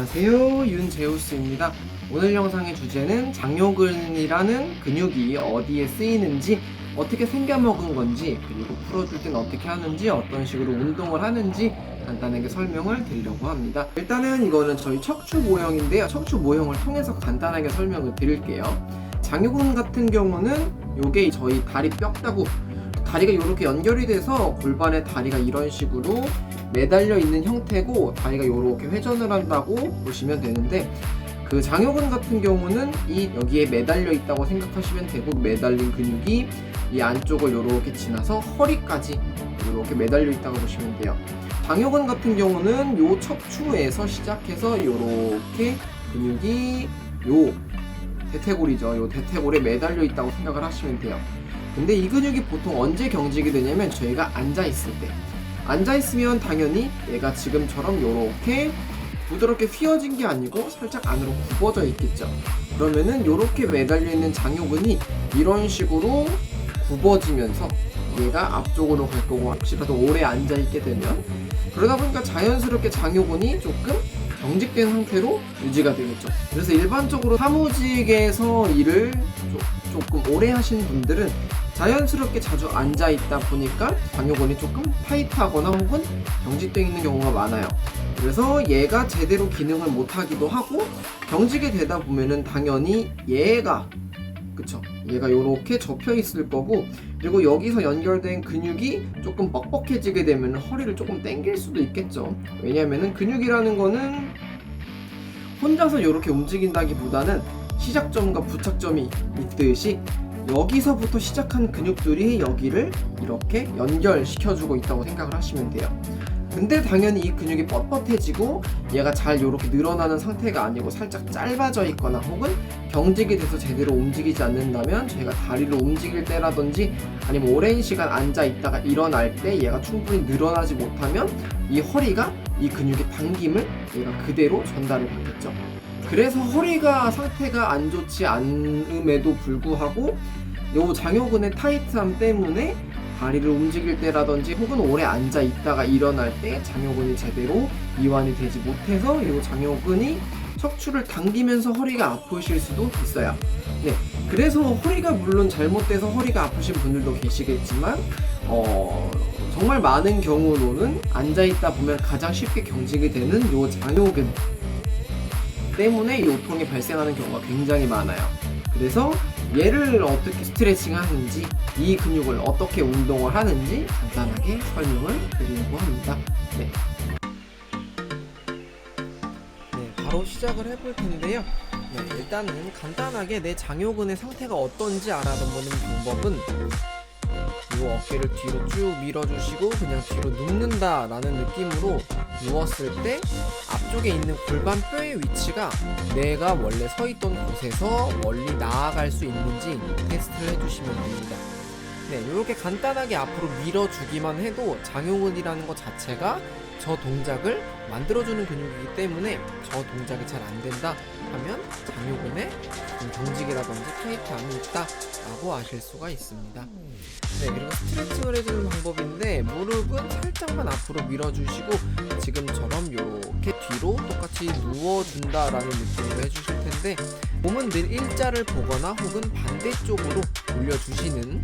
안녕하세요, 윤제우스입니다. 오늘 영상의 주제는 장요근이라는 근육이 어디에 쓰이는지, 어떻게 생겨먹은 건지, 그리고 풀어줄 땐 어떻게 하는지, 어떤 식으로 운동을 하는지 간단하게 설명을 드리려고 합니다. 일단은 이거는 저희 척추 모형인데요. 척추 모형을 통해서 간단하게 설명을 드릴게요. 장요근 같은 경우는 요게 저희 다리 뼈다구, 다리가 이렇게 연결이 돼서 골반에 다리가 이런 식으로 매달려 있는 형태고, 다리가 이렇게 회전을 한다고 보시면 되는데, 그 장요근 같은 경우는 여기에 매달려 있다고 생각하시면 되고, 매달린 근육이 이 안쪽을 이렇게 지나서 허리까지 이렇게 매달려 있다고 보시면 돼요. 장요근 같은 경우는 요 척추에서 시작해서 이렇게 근육이 요 대퇴골이죠. 요 대퇴골에 매달려 있다고 생각을 하시면 돼요. 근데 이 근육이 보통 언제 경직이 되냐면 저희가 앉아있을 때, 앉아있으면 당연히 얘가 지금처럼 이렇게 부드럽게 휘어진 게 아니고 살짝 안으로 굽어져 있겠죠. 그러면은 이렇게 매달려 있는 장요근이 이런 식으로 굽어지면서 얘가 앞쪽으로 갈 거고, 혹시라도 오래 앉아있게 되면, 그러다 보니까 자연스럽게 장요근이 조금 경직된 상태로 유지가 되겠죠. 그래서 일반적으로 사무직에서 일을 조금 오래 하신 분들은 자연스럽게 자주 앉아있다 보니까 장요근이 조금 타이트하거나 혹은 경직되어 있는 경우가 많아요. 그래서 얘가 제대로 기능을 못하기도 하고, 경직이 되다 보면은 당연히 얘가 이렇게 접혀 있을 거고, 그리고 여기서 연결된 근육이 조금 뻑뻑해지게 되면 허리를 조금 당길 수도 있겠죠. 왜냐면은 근육이라는 거는 혼자서 이렇게 움직인다기보다는 시작점과 부착점이 있듯이 여기서부터 시작한 근육들이 여기를 이렇게 연결시켜주고 있다고 생각을 하시면 돼요. 근데 당연히 이 근육이 뻣뻣해지고 얘가 잘 이렇게 늘어나는 상태가 아니고 살짝 짧아져 있거나 혹은 경직이 돼서 제대로 움직이지 않는다면, 저희가 다리를 움직일 때라든지 아니면 오랜 시간 앉아 있다가 일어날 때 얘가 충분히 늘어나지 못하면 이 허리가 이 근육의 당김을 얘가 그대로 전달을 받겠죠. 그래서 허리가 상태가 안 좋지 않음에도 불구하고 요 장요근의 타이트함 때문에 다리를 움직일 때라든지 혹은 오래 앉아 있다가 일어날 때 장요근이 제대로 이완이 되지 못해서 이 장요근이 척추를 당기면서 허리가 아프실 수도 있어요. 네, 그래서 허리가 물론 잘못돼서 허리가 아프신 분들도 계시겠지만 정말 많은 경우로는 앉아 있다 보면 가장 쉽게 경직이 되는 이 장요근 때문에 요통이 발생하는 경우가 굉장히 많아요. 그래서 얘를 어떻게 스트레칭 하는지, 이 근육을 어떻게 운동을 하는지 간단하게 설명을 드리려고 합니다. 네, 바로 시작을 해볼 텐데요. 일단은 간단하게 내 장요근의 상태가 어떤지 알아보는 방법은 이 어깨를 뒤로 쭉 밀어주시고 그냥 뒤로 눕는다 라는 느낌으로 누웠을 때 앞쪽에 있는 골반뼈의 위치가 내가 원래 서 있던 곳에서 멀리 나아갈 수 있는지 테스트를 해주시면 됩니다. 이렇게 간단하게 앞으로 밀어주기만 해도 장요근이라는 것 자체가 저 동작을 만들어주는 근육이기 때문에 저 동작이 잘 안된다 하면 장요근에 경직이라든지 타이트함이 있다 라고 아실 수가 있습니다. 그리고 스트레칭을 해주는 방법인데, 무릎은 살짝만 앞으로 밀어주시고 지금처럼 이렇게 뒤로 똑같이 누워준다라는 느낌으로 해주실 텐데, 몸은 늘 일자를 보거나 혹은 반대쪽으로 올려주시는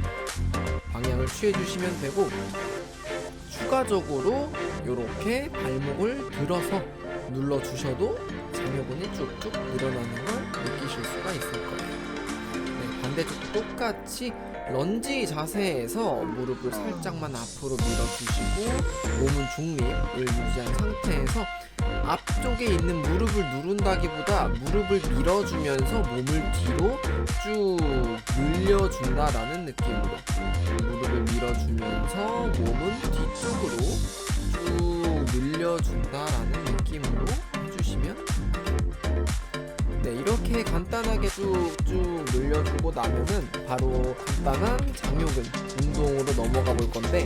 방향을 취해주시면 되고, 추가적으로 이렇게 발목을 들어서 눌러주셔도 장요근이 쭉쭉 늘어나는 걸 느끼실 수가 있을 거예요. 반대쪽도 똑같이 런지 자세에서 무릎을 살짝만 앞으로 밀어주시고 몸은 중립을 유지한 상태에서 앞쪽에 있는 무릎을 누른다기보다 무릎을 밀어주면서 몸을 뒤로 쭉 늘려준다라는 느낌으로 무릎을 밀어주면서 몸은 뒤쪽으로 쭉 늘려준다라는 느낌으로 해주시면 이렇게 간단하게 쭉쭉 늘려주고 나면은 바로 간단한 장요근 운동으로 넘어가 볼 건데,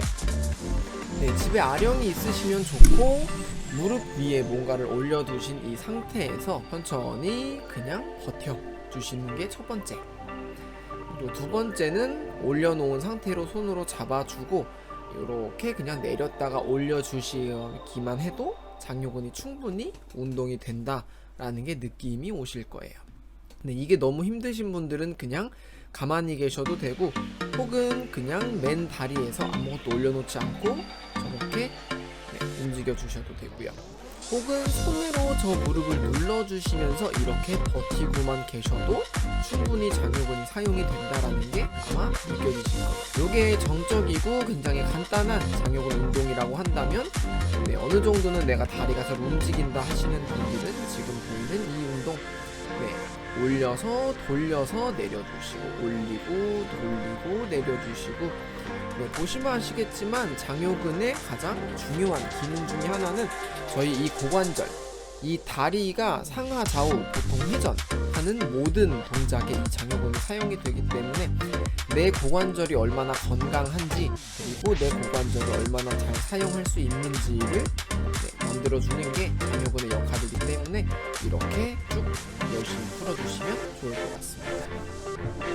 집에 아령이 있으시면 좋고 무릎 위에 뭔가를 올려두신 이 상태에서 천천히 그냥 버텨주시는 게 첫 번째. 그리고 두 번째는 올려놓은 상태로 손으로 잡아주고 이렇게 그냥 내렸다가 올려주시기만 해도 장요근이 충분히 운동이 된다라는 게 느낌이 오실 거예요. 근데 이게 너무 힘드신 분들은 그냥 가만히 계셔도 되고, 혹은 그냥 맨 다리에서 아무것도 올려놓지 않고 저렇게 움직여 주셔도 되고요. 혹은 손으로 저 무릎을 눌러주시면서 이렇게 버티고만 계셔도 충분히 장요근이 사용이 된다라는 게 아마 느껴지실 거예요. 이게 정적이고 굉장히 간단한 장요근 운동이라고 한다면 어느 정도는 내가 다리가 잘 움직인다 하시는 분들은 지금 보이는 이 운동 올려서 돌려서 내려주시고, 올리고 돌리고 내려주시고, 보시면 아시겠지만 장요근의 가장 중요한 기능 중에 하나는 저희 이 고관절, 이 다리가 상하 좌우 보통 회전하는 모든 동작에 이 장요근이 사용이 되기 때문에 내 고관절이 얼마나 건강한지, 그리고 내 고관절을 얼마나 잘 사용할 수 있는지를 만들어주는 게 장요근의 역할이기 때문에 이렇게 쭉 열심히 풀어주시면 좋을 것 같습니다.